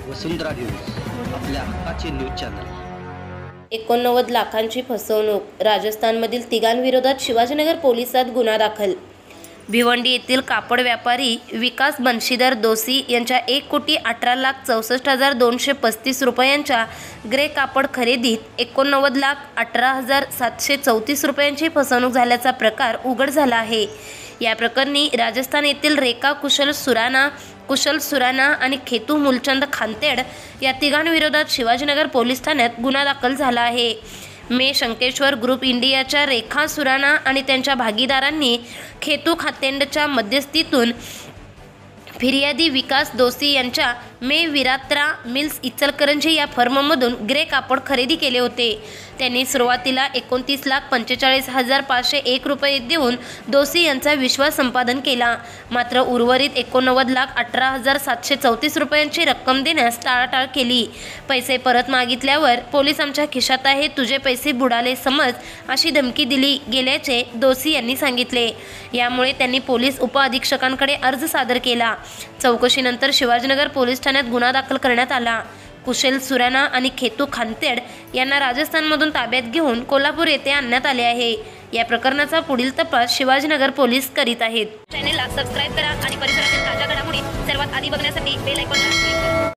वसुंधरा news, आपल्या हक्काचे news channel. 89 लाखांची फसवणूक। राजस्थानमधील तिघांविरोधात शिवाजीनगर पोलिसात गुन्हा दाखल। भिवंडी येथील कापड व्यापारी विकास बंशीधर दोशी यांच्या 1,18,64,235 रुपयांच्या ग्रे कापड खरेदीत 89,18,734 रुपयांची फसवणूक झाल्याचा प्रकार उघड झाला आहे। या प्रकरणी राजस्थान येथील रेखा कुशल सुराना आणि खेतू मूलचंद खानतेड या तिघांविरोधात शिवाजीनगर पोलीस ठाण्यात गुन्हा दाखल झाला आहे। शंकेश्वर ग्रुप इंडियाच्या रेखा सुराना आणि त्यांच्या भागीदारांनी खेतू खातेंडच्या मध्यस्थीतून फिर्यादी विकास दोशी यांच्या विरात्रा मिल्स इचलकरंजी या फर्ममधून ग्रे कापड खरेदी केले होते। त्यांनी सुरुवातीला 29,45,501 रुपये देऊन दोशी यांचा विश्वास संपादन केला। मात्र उर्वरित 89,18,734 रुपयांची रक्कम देण्यास टाळाटाळ केली। पैसे परत मागितल्यावर पोलीस आमच्या खिशात आहे, तुझे पैसे बुडाले समज अशी धमकी दिली गेल्याचे दोशी यांनी सांगितले। यामुळे त्यांनी पोलीस उपअधीक्षकांकडे अर्ज सादर केला। चौकशीनंतर शिवाजीनगर पोलीस ठाण्यात गुन्हा दाखल करण्यात आला। कुशल सुराना आणि खेतू खानतेड यांना राजस्थानमधून ताब्यात घेऊन कोल्हापूर येथे आणण्यात आले आहे। या प्रकरणाचा पुढील तपास शिवाजीनगर पोलीस करीत आहेत। चॅनलला सबस्क्राइब करा आणि परिसरातील ताज्या घडामोडी सर्वात आधी बघण्यासाठी बेल आयकॉनला क्लिक करा।